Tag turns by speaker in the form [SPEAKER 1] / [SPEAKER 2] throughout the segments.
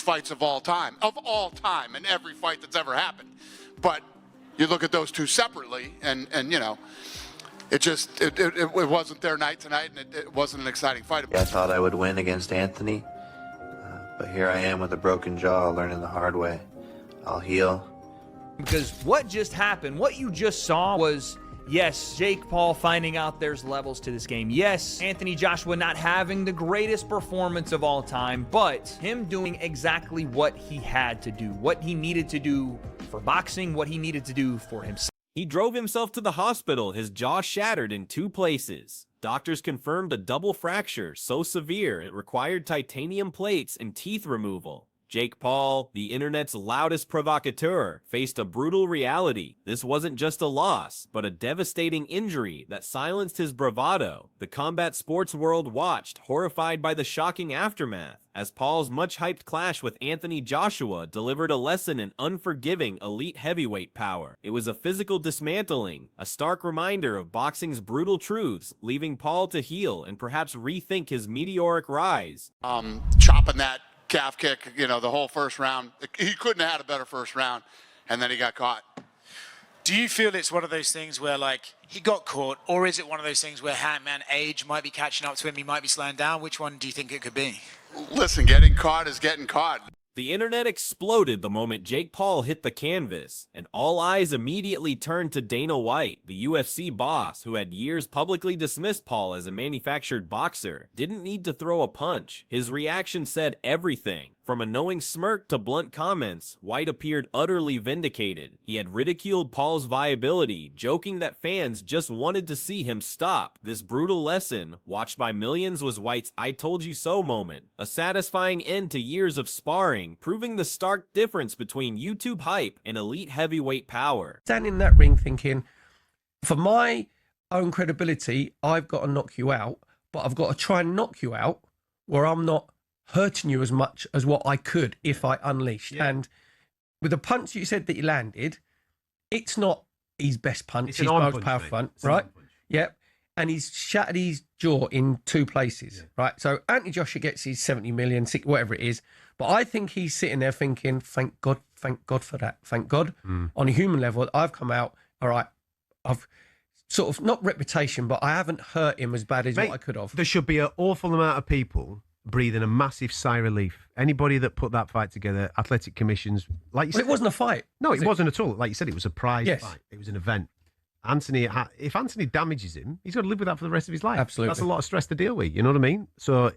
[SPEAKER 1] fights of all time, in every fight that's ever happened. But you look at those two separately, and you know, it wasn't their night tonight, and it wasn't an exciting fight.
[SPEAKER 2] I thought I would win against Anthony, but here I am with a broken jaw, learning the hard way. I'll heal.
[SPEAKER 3] Because what just happened, what you just saw was, yes, Jake Paul finding out there's levels to this game. Yes, Anthony Joshua not having the greatest performance of all time, but him doing exactly what he had to do, what he needed to do for boxing, what he needed to do for himself.
[SPEAKER 4] He drove himself to the hospital, his jaw shattered in 2 places. Doctors confirmed a double fracture so severe it required titanium plates and teeth removal. Jake Paul, the internet's loudest provocateur, faced a brutal reality. This wasn't just a loss, but a devastating injury that silenced his bravado. The combat sports world watched, horrified by the shocking aftermath, as Paul's much-hyped clash with Anthony Joshua delivered a lesson in unforgiving elite heavyweight power. It was a physical dismantling, a stark reminder of boxing's brutal truths, leaving Paul to heal and perhaps rethink his meteoric rise.
[SPEAKER 1] Chopping that calf kick, you know, the whole first round. He couldn't have had a better first round, and then he got caught.
[SPEAKER 5] Do you feel it's one of those things where, like, he got caught, or is it one of those things where Hangman age might be catching up to him, he might be slowing down? Which one do you think it could be?
[SPEAKER 1] Listen, getting caught is getting caught.
[SPEAKER 4] The internet exploded the moment Jake Paul hit the canvas, and all eyes immediately turned to Dana White, the UFC boss who had years publicly dismissed Paul as a manufactured boxer. Didn't need to throw a punch. His reaction said everything. From a knowing smirk to blunt comments, White appeared utterly vindicated. He had ridiculed Paul's viability, joking that fans just wanted to see him stop. This brutal lesson, watched by millions, was White's "I told you so" moment. A satisfying end to years of sparring, proving the stark difference between YouTube hype and elite heavyweight power.
[SPEAKER 6] Standing in that ring thinking, for my own credibility, I've got to knock you out, but I've got to try and knock you out where I'm not hurting you as much as what I could if I unleashed. Yeah. And with the punch you said that he landed, it's not his best punch, it's his most powerful punch, right? Yep. And he's shattered his jaw in 2 places, right? So Anthony Joshua gets his 70 million, whatever it is. But I think he's sitting there thinking, thank God for that. Thank God. On a human level, I've come out, all right, I've sort of, not reputation, but I haven't hurt him as bad as what I could have.
[SPEAKER 7] There should be an awful amount of people breathing a massive sigh of relief. Anybody that put that fight together, athletic commissions, like you said,
[SPEAKER 6] it wasn't a fight.
[SPEAKER 7] No, it wasn't at all. Like you said, it was a prize fight. It was an event. If Anthony damages him, he's got to live with that for the rest of his life.
[SPEAKER 6] Absolutely.
[SPEAKER 7] That's a lot of stress to deal with. You know what I mean? So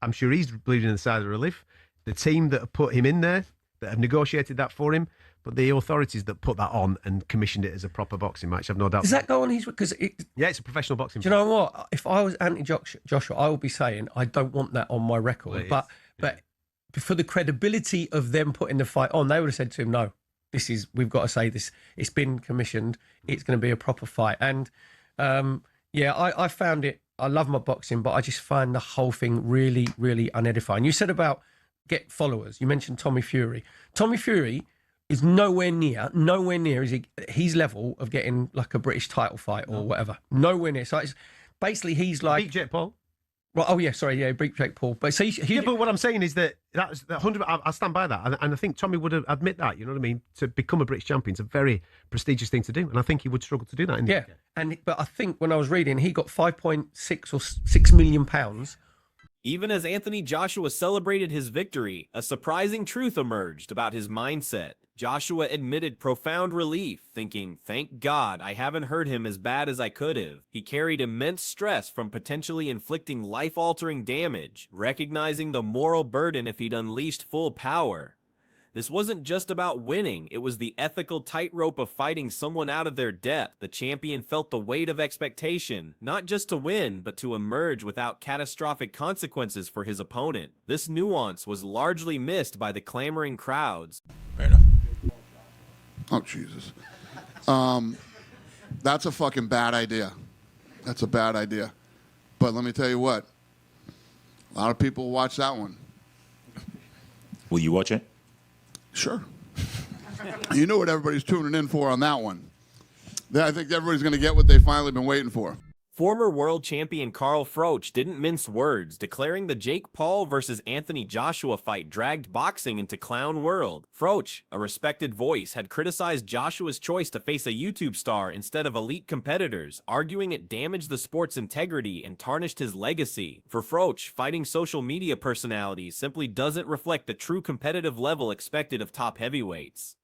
[SPEAKER 7] I'm sure he's bleeding in the side of relief. The team that have put him in there, that have negotiated that for him, but the authorities that put that on and commissioned it as a proper boxing match, I've no doubt.
[SPEAKER 6] Does that go on his... Because
[SPEAKER 7] yeah, it's a professional boxing
[SPEAKER 6] Do you know what? If I was Anthony Joshua, I would be saying, I don't want that on my record.
[SPEAKER 7] Well,
[SPEAKER 6] but for the credibility of them putting the fight on, they would have said to him, no, we've got to say this. It's been commissioned. It's going to be a proper fight. And I found it... I love my boxing, but I just find the whole thing really, really unedifying. You said about get followers. You mentioned Tommy Fury. Tommy Fury is nowhere near his level of getting like a British title fight or whatever. Nowhere near. So it's basically he's like...
[SPEAKER 7] Beat Jake Paul.
[SPEAKER 6] Well, oh yeah, sorry, yeah, beat Jake Paul. But
[SPEAKER 7] but what I'm saying is that 100. I stand by that, and I think Tommy would admit that. You know what I mean? To become a British champion is a very prestigious thing to do, and I think he would struggle to do that.
[SPEAKER 6] But I think when I was reading, he got 5.6 or £6 million.
[SPEAKER 4] Even as Anthony Joshua celebrated his victory, a surprising truth emerged about his mindset. Joshua admitted profound relief, thinking, thank God I haven't hurt him as bad as I could have. He carried immense stress from potentially inflicting life-altering damage, recognizing the moral burden if he'd unleashed full power. This wasn't just about winning, it was the ethical tightrope of fighting someone out of their depth. The champion felt the weight of expectation, not just to win, but to emerge without catastrophic consequences for his opponent. This nuance was largely missed by the clamoring crowds.
[SPEAKER 1] Fair enough. Oh, Jesus. That's a fucking bad idea. That's a bad idea. But let me tell you what. A lot of people will watch that one.
[SPEAKER 8] Will you watch it?
[SPEAKER 1] Sure. You know what everybody's tuning in for on that one. I think everybody's going to get what they've finally been waiting for.
[SPEAKER 4] Former world champion Carl Froch didn't mince words, declaring the Jake Paul versus Anthony Joshua fight dragged boxing into clown world. Froch, a respected voice, had criticized Joshua's choice to face a YouTube star instead of elite competitors, arguing it damaged the sport's integrity and tarnished his legacy. For Froch, fighting social media personalities simply doesn't reflect the true competitive level expected of top heavyweights.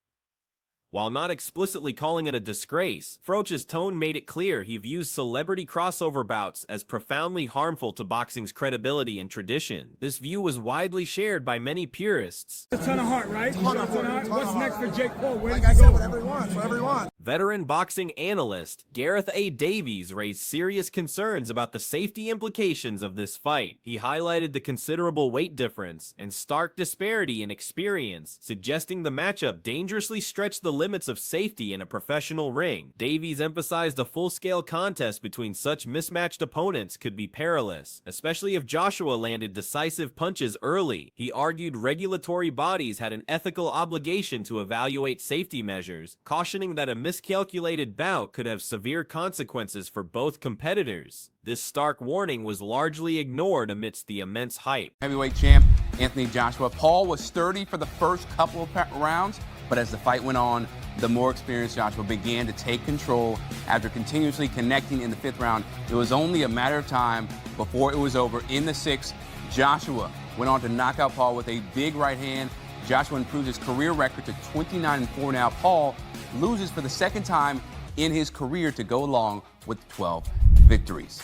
[SPEAKER 4] While not explicitly calling it a disgrace, Froch's tone made it clear he views celebrity crossover bouts as profoundly harmful to boxing's credibility and tradition. This view was widely shared by many purists.
[SPEAKER 9] A ton of heart, right? What's next for Jake Paul?
[SPEAKER 10] Like I said, whatever he wants.
[SPEAKER 4] Veteran boxing analyst Gareth A. Davies raised serious concerns about the safety implications of this fight. He highlighted the considerable weight difference and stark disparity in experience, suggesting the matchup dangerously stretched the limits of safety in a professional ring. Davies emphasized a full-scale contest between such mismatched opponents could be perilous, especially if Joshua landed decisive punches early. He argued regulatory bodies had an ethical obligation to evaluate safety measures, cautioning that a miscalculated bout could have severe consequences for both competitors. This stark warning was largely ignored amidst the immense hype.
[SPEAKER 11] Heavyweight champ Anthony Joshua. Paul was sturdy for the first couple of rounds, but as the fight went on, the more experienced Joshua began to take control. After continuously connecting in the 5th round, it was only a matter of time before it was over. In the 6th, Joshua went on to knock out Paul with a big right hand. Joshua improved his career record to 29-4 now. Paul loses for the 2nd time in his career to go along with 12 victories.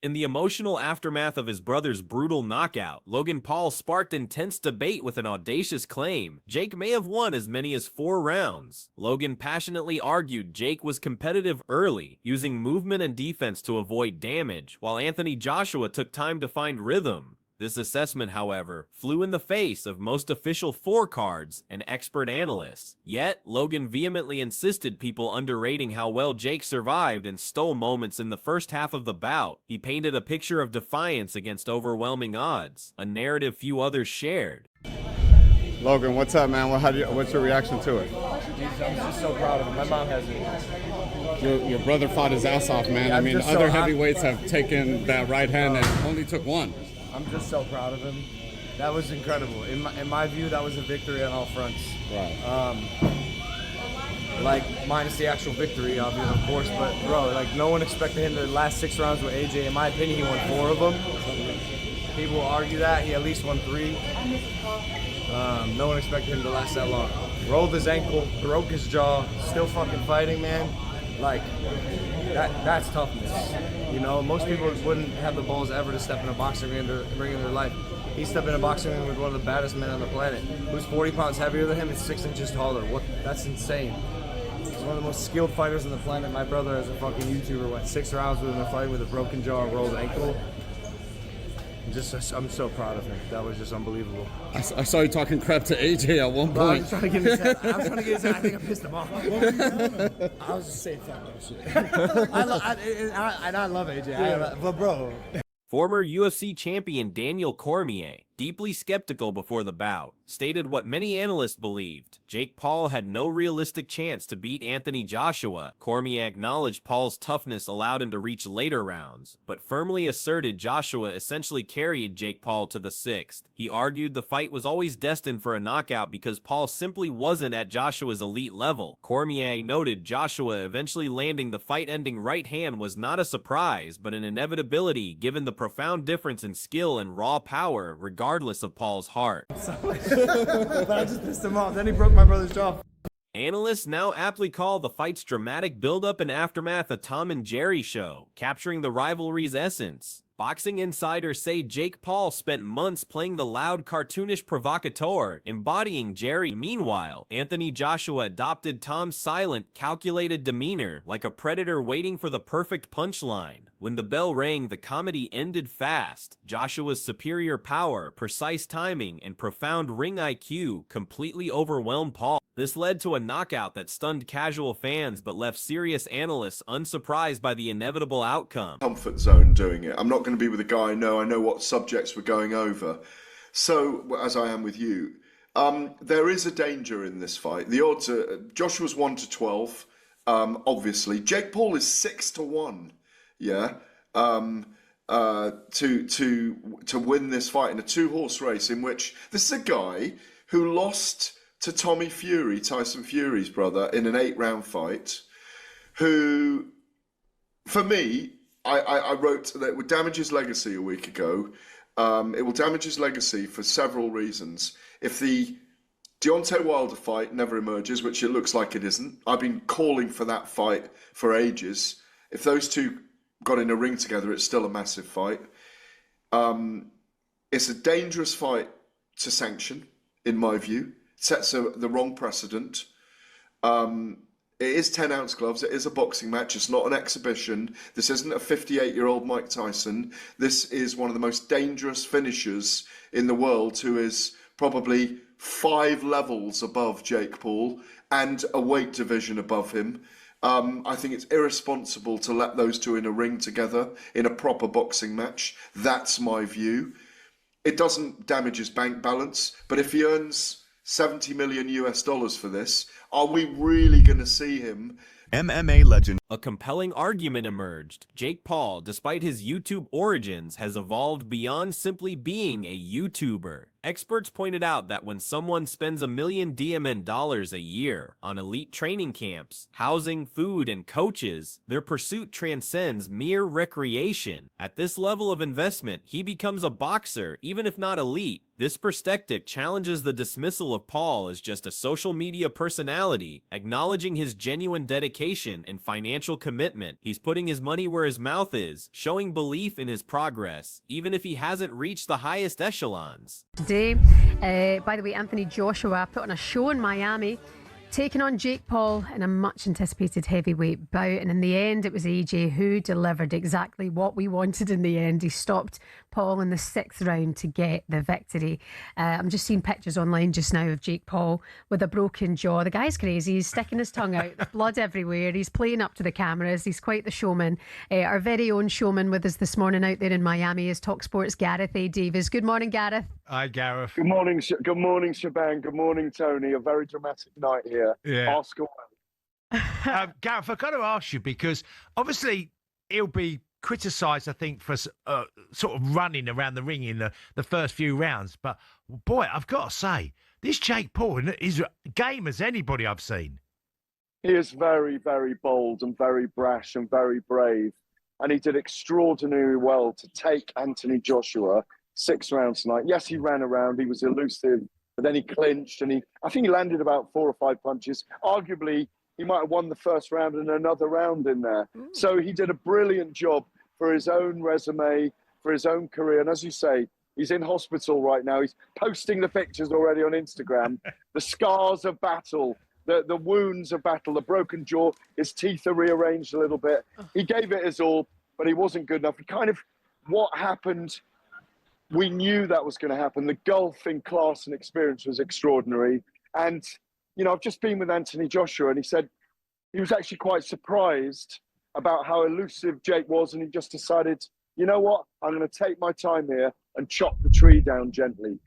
[SPEAKER 4] In the emotional aftermath of his brother's brutal knockout, Logan Paul sparked intense debate with an audacious claim. Jake may have won as many as 4 rounds. Logan passionately argued Jake was competitive early, using movement and defense to avoid damage, while Anthony Joshua took time to find rhythm. This assessment, however, flew in the face of most official scorecards and expert analysts. Yet, Logan vehemently insisted people underrating how well Jake survived and stole moments in the first half of the bout. He painted a picture of defiance against overwhelming odds, a narrative few others shared.
[SPEAKER 12] Logan, what's up, man? What's your reaction to it?
[SPEAKER 13] I'm just so proud of him. My mom has it.
[SPEAKER 12] Your brother fought his ass off, man. I mean, other heavyweights have taken that right hand and only took one.
[SPEAKER 13] I'm just so proud of him. That was incredible. In my view, that was a victory on all fronts.
[SPEAKER 12] Right.
[SPEAKER 13] Like, minus the actual victory, of course, but bro, like, no one expected him to last 6 rounds with AJ. In my opinion, he won 4 of them. People will argue that. He at least won 3. No one expected him to last that long. Rolled his ankle, broke his jaw, still fucking fighting, man. Like, that's toughness. You know, most people wouldn't have the balls ever to step in a boxing ring in their life. He stepped in a boxing ring with one of the baddest men on the planet, who's 40 pounds heavier than him and 6 inches taller. That's insane. He's one of the most skilled fighters on the planet. My brother, as a fucking YouTuber, went 6 rounds with him in a fight with a broken jaw and rolled ankle. I'm so proud of him. That was just unbelievable.
[SPEAKER 12] I saw you talking crap to AJ at one point.
[SPEAKER 13] I was trying to get his head. I think I pissed him off. I was just saying fuck shit. I love AJ. But bro.
[SPEAKER 4] Former UFC champion Daniel Cormier, deeply skeptical before the bout, stated what many analysts believed. Jake Paul had no realistic chance to beat Anthony Joshua. Cormier acknowledged Paul's toughness allowed him to reach later rounds, but firmly asserted Joshua essentially carried Jake Paul to the 6th. He argued the fight was always destined for a knockout because Paul simply wasn't at Joshua's elite level. Cormier noted Joshua eventually landing the fight-ending right hand was not a surprise, but an inevitability given the profound difference in skill and raw power regardless of Paul's heart.
[SPEAKER 13] But I just pissed him off. Then he broke my brother's jaw.
[SPEAKER 4] Analysts now aptly call the fight's dramatic build-up and aftermath a Tom and Jerry show, capturing the rivalry's essence. Boxing insiders say Jake Paul spent months playing the loud, cartoonish provocateur, embodying Jerry. Meanwhile, Anthony Joshua adopted Tom's silent, calculated demeanor, like a predator waiting for the perfect punchline. When the bell rang, the comedy ended fast. Joshua's superior power, precise timing, and profound ring IQ completely overwhelmed Paul. This led to a knockout that stunned casual fans but left serious analysts unsurprised by the inevitable outcome.
[SPEAKER 14] Comfort zone doing it. I'm not going to be with a guy I know what subjects we're going over. So, as I am with you, there is a danger in this fight. The odds are, Joshua's 1-12, obviously. Jake Paul is 6-1. yeah, to win this fight in a 2-horse race in which this is a guy who lost to Tommy Fury, Tyson Fury's brother, in an 8-round fight, who, for me, I wrote that it would damage his legacy a week ago. It will damage his legacy for several reasons. If the Deontay Wilder fight never emerges, which it looks like it isn't, I've been calling for that fight for ages. If those two got in a ring together, it's still a massive fight. It's a dangerous fight to sanction, in my view. It sets the wrong precedent. It is 10-ounce gloves. It is a boxing match. It's not an exhibition. This isn't a 58-year-old Mike Tyson. This is one of the most dangerous finishers in the world, who is probably 5 levels above Jake Paul and a weight division above him. I think it's irresponsible to let those two in a ring together in a proper boxing match. That's my view. It doesn't damage his bank balance, but if he earns $70 million for this, are we really going to see him?
[SPEAKER 4] MMA legend. A compelling argument emerged. Jake Paul, despite his YouTube origins, has evolved beyond simply being a YouTuber. Experts pointed out that when someone spends $1 million DMN a year on elite training camps, housing, food, and coaches, their pursuit transcends mere recreation. At this level of investment, he becomes a boxer, even if not elite. This perspective challenges the dismissal of Paul as just a social media personality, acknowledging his genuine dedication and financial commitment. He's putting his money where his mouth is, showing belief in his progress, even if he hasn't reached the highest echelons.
[SPEAKER 15] Today, by the way, Anthony Joshua put on a show in Miami, taking on Jake Paul in a much anticipated heavyweight bout, and in the end it was AJ who delivered exactly what we wanted. In the end, he stopped Paul in the 6th round to get the victory. I'm just seeing pictures online just now of Jake Paul with a broken jaw. The guy's crazy. He's sticking his tongue out. There's blood everywhere. He's playing up to the cameras. He's quite the showman. Our very own showman with us this morning out there in Miami is TalkSport's Gareth A. Davies. Good morning, Gareth.
[SPEAKER 16] Hi, Gareth.
[SPEAKER 17] Good morning, Shaban. Good morning, Tony. A very dramatic night here.
[SPEAKER 16] Yeah.
[SPEAKER 17] Ask away.
[SPEAKER 16] Gareth, I've got to ask you, because obviously he'll be criticised, I think, for sort of running around the ring in the first few rounds. But, boy, I've got to say, this Jake Paul is game as anybody I've seen.
[SPEAKER 17] He is very, very bold and very brash and very brave. And he did extraordinarily well to take Anthony Joshua 6 rounds tonight. Yes, he ran around. He was elusive. But then he clinched, and I think he landed about 4 or 5 punches. Arguably, he might have won the first round and another round in there. So he did a brilliant job for his own resume, for his own career. And as you say, he's in hospital right now. He's posting the pictures already on Instagram. The scars of battle, the wounds of battle, the broken jaw, his teeth are rearranged a little bit. He gave it his all, but he wasn't good enough. What happened, we knew that was going to happen. The gulf in class and experience was extraordinary. And, I've just been with Anthony Joshua, and he said he was actually quite surprised about how elusive Jake was. And he just decided, you know what? I'm going to take my time here and chop the tree down gently.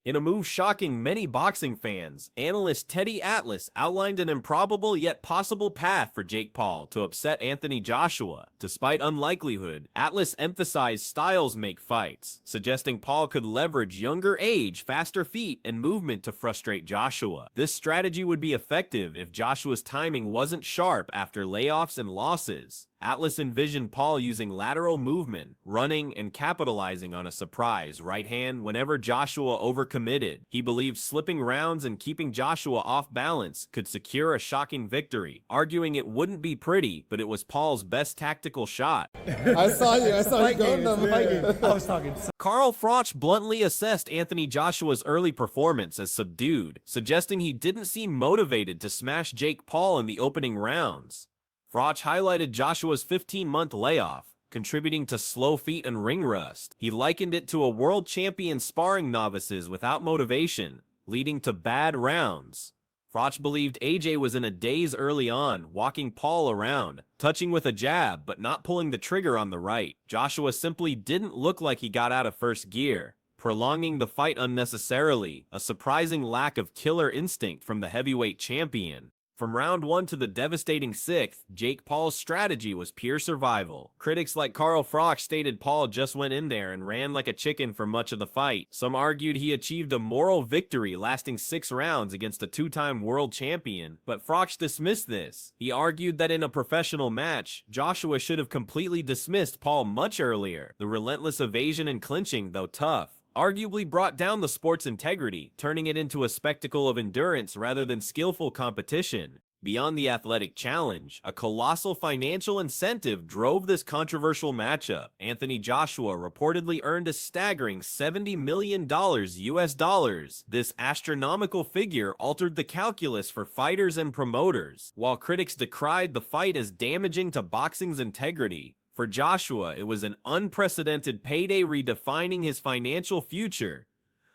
[SPEAKER 4] In a move shocking many boxing fans, analyst Teddy Atlas outlined an improbable yet possible path for Jake Paul to upset Anthony Joshua. Despite unlikelihood, Atlas emphasized styles make fights, suggesting Paul could leverage younger age, faster feet, and movement to frustrate Joshua. This strategy would be effective if Joshua's timing wasn't sharp after layoffs and losses. Atlas envisioned Paul using lateral movement, running, and capitalizing on a surprise right hand whenever Joshua overcommitted. He believed slipping rounds and keeping Joshua off balance could secure a shocking victory, arguing it wouldn't be pretty, but it was Paul's best tactical shot.
[SPEAKER 12] I saw you going there.
[SPEAKER 13] I was talking.
[SPEAKER 4] Carl Froch bluntly assessed Anthony Joshua's early performance as subdued, suggesting he didn't seem motivated to smash Jake Paul in the opening rounds. Froch highlighted Joshua's 15-month layoff, contributing to slow feet and ring rust. He likened it to a world champion sparring novices without motivation, leading to bad rounds. Froch believed AJ was in a daze early on, walking Paul around, touching with a jab but not pulling the trigger on the right. Joshua simply didn't look like he got out of first gear, prolonging the fight unnecessarily, a surprising lack of killer instinct from the heavyweight champion. From round 1 to the devastating 6th, Jake Paul's strategy was pure survival. Critics like Carl Froch stated Paul just went in there and ran like a chicken for much of the fight. Some argued he achieved a moral victory lasting 6 rounds against a 2-time world champion, but Froch dismissed this. He argued that in a professional match, Joshua should have completely dismissed Paul much earlier. The relentless evasion and clinching, though tough, arguably brought down the sport's integrity, turning it into a spectacle of endurance rather than skillful competition. Beyond the athletic challenge, a colossal financial incentive drove this controversial matchup. Anthony Joshua reportedly earned a staggering $70 million US. This astronomical figure altered the calculus for fighters and promoters. While critics decried the fight as damaging to boxing's integrity, for Joshua, it was an unprecedented payday redefining his financial future.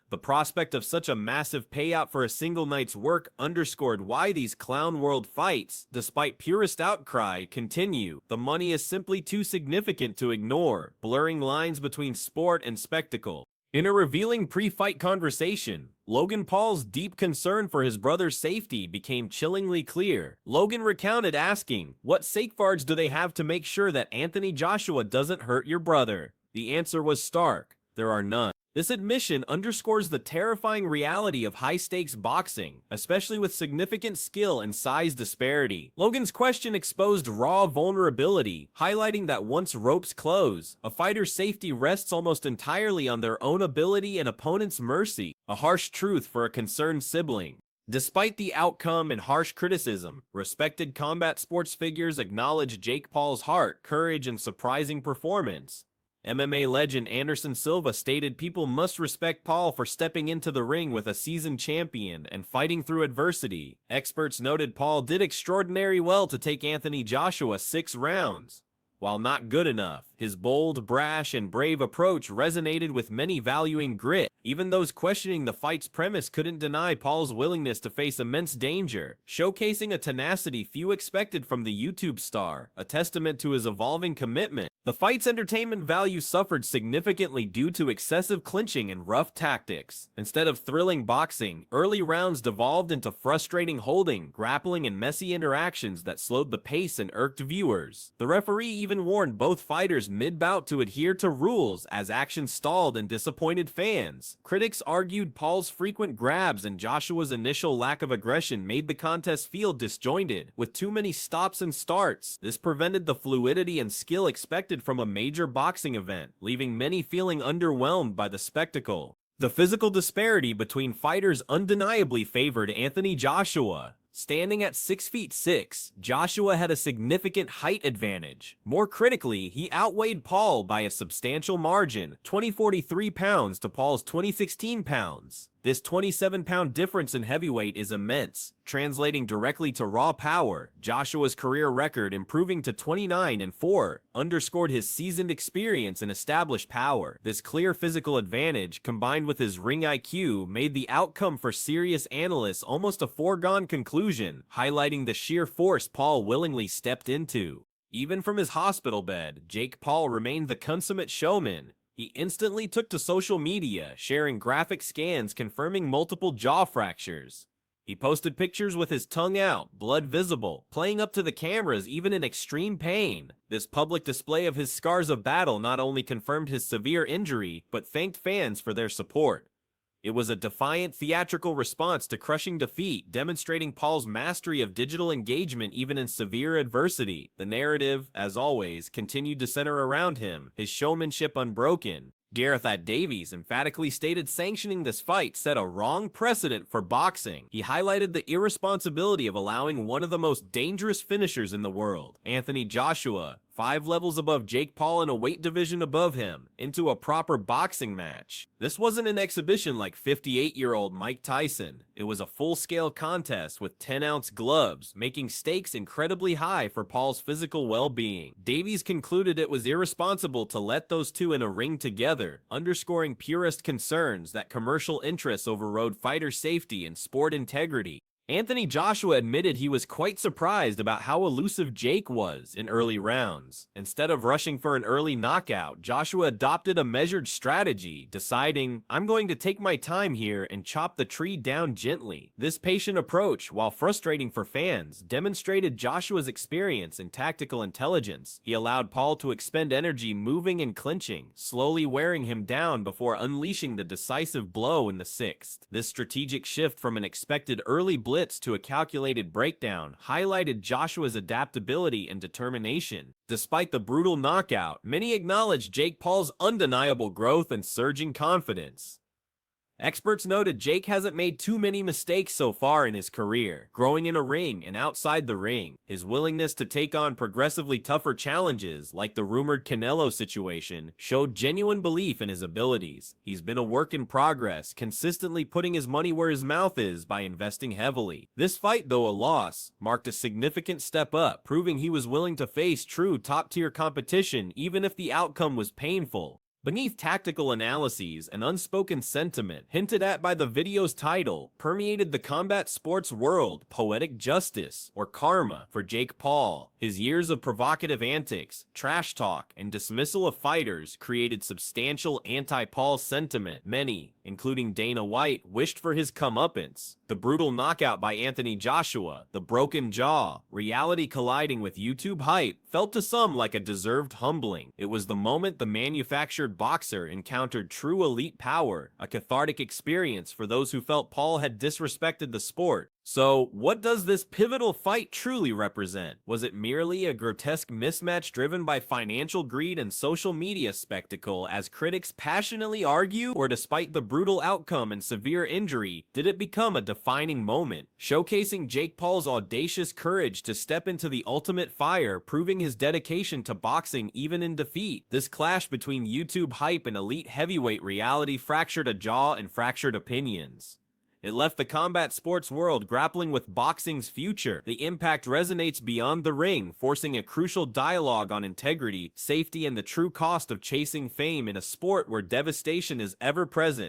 [SPEAKER 4] The prospect of such a massive payout for a single night's work underscored why these clown world fights, despite purest outcry, continue. The money is simply too significant to ignore, blurring lines between sport and spectacle. In a revealing pre-fight conversation, Logan Paul's deep concern for his brother's safety became chillingly clear. Logan recounted asking, "What safeguards do they have to make sure that Anthony Joshua doesn't hurt your brother?" The answer was stark: there are none. This admission underscores the terrifying reality of high-stakes boxing, especially with significant skill and size disparity. Logan's question exposed raw vulnerability, highlighting that once ropes close, a fighter's safety rests almost entirely on their own ability and opponent's mercy, a harsh truth for a concerned sibling. Despite the outcome and harsh criticism, respected combat sports figures acknowledge Jake Paul's heart, courage, and surprising performance. MMA legend Anderson Silva stated people must respect Paul for stepping into the ring with a seasoned champion and fighting through adversity. Experts noted Paul did extraordinarily well to take Anthony Joshua 6 rounds. While not good enough, his bold, brash, and brave approach resonated with many valuing grit. Even those questioning the fight's premise couldn't deny Paul's willingness to face immense danger, showcasing a tenacity few expected from the YouTube star, a testament to his evolving commitment. The fight's entertainment value suffered significantly due to excessive clinching and rough tactics. Instead of thrilling boxing, early rounds devolved into frustrating holding, grappling, and messy interactions that slowed the pace and irked viewers. The referee even warned both fighters mid-bout to adhere to rules as action stalled and disappointed fans. Critics argued Paul's frequent grabs and Joshua's initial lack of aggression made the contest feel disjointed, with too many stops and starts. This prevented the fluidity and skill expected from a major boxing event, leaving many feeling underwhelmed by the spectacle. The physical disparity between fighters undeniably favored Anthony Joshua. Standing at 6'6", Joshua had a significant height advantage. More critically, he outweighed Paul by a substantial margin, 2043 pounds to Paul's 2016 pounds. This 27-pound difference in heavyweight is immense, translating directly to raw power. Joshua's career record, improving to 29-4, underscored his seasoned experience and established power. This clear physical advantage, combined with his ring IQ, made the outcome for serious analysts almost a foregone conclusion, highlighting the sheer force Paul willingly stepped into. Even from his hospital bed, Jake Paul remained the consummate showman. He instantly took to social media, sharing graphic scans confirming multiple jaw fractures. He posted pictures with his tongue out, blood visible, playing up to the cameras even in extreme pain. This public display of his scars of battle not only confirmed his severe injury, but thanked fans for their support. It was a defiant theatrical response to crushing defeat, demonstrating Paul's mastery of digital engagement even in severe adversity. The narrative, as always, continued to center around him, his showmanship unbroken. Gareth Davies emphatically stated sanctioning this fight set a wrong precedent for boxing. He highlighted the irresponsibility of allowing one of the most dangerous finishers in the world, Anthony Joshua, 5 levels above Jake Paul and a weight division above him, into a proper boxing match. This wasn't an exhibition like 58-year-old Mike Tyson. It was a full-scale contest with 10-ounce gloves, making stakes incredibly high for Paul's physical well-being. Davies concluded it was irresponsible to let those two in a ring together, underscoring purist concerns that commercial interests overrode fighter safety and sport integrity. Anthony Joshua admitted he was quite surprised about how elusive Jake was in early rounds. Instead of rushing for an early knockout, Joshua adopted a measured strategy, deciding, "I'm going to take my time here and chop the tree down gently." This patient approach, while frustrating for fans, demonstrated Joshua's experience and tactical intelligence. He allowed Paul to expend energy moving and clinching, slowly wearing him down before unleashing the decisive blow in the 6th. This strategic shift from an expected early blitz to a calculated breakdown highlighted Joshua's adaptability and determination. Despite the brutal knockout, many acknowledged Jake Paul's undeniable growth and surging confidence. Experts noted Jake hasn't made too many mistakes so far in his career, growing in a ring and outside the ring. His willingness to take on progressively tougher challenges, like the rumored Canelo situation, showed genuine belief in his abilities. He's been a work in progress, consistently putting his money where his mouth is by investing heavily. This fight, though a loss, marked a significant step up, proving he was willing to face true top-tier competition even if the outcome was painful. Beneath tactical analyses, an unspoken sentiment, hinted at by the video's title, permeated the combat sports world: poetic justice, or karma, for Jake Paul. His years of provocative antics, trash talk, and dismissal of fighters created substantial anti-Paul sentiment. Many, including Dana White, wished for his comeuppance. The brutal knockout by Anthony Joshua, the broken jaw, reality colliding with YouTube hype, felt to some like a deserved humbling. It was the moment the manufactured boxer encountered true elite power, a cathartic experience for those who felt Paul had disrespected the sport. So, what does this pivotal fight truly represent? Was it merely a grotesque mismatch driven by financial greed and social media spectacle, as critics passionately argue? Or despite the brutal outcome and severe injury, did it become a defining moment, showcasing Jake Paul's audacious courage to step into the ultimate fire, proving his dedication to boxing even in defeat? This clash between YouTube hype and elite heavyweight reality fractured a jaw and fractured opinions. It left the combat sports world grappling with boxing's future. The impact resonates beyond the ring, forcing a crucial dialogue on integrity, safety, and the true cost of chasing fame in a sport where devastation is ever present.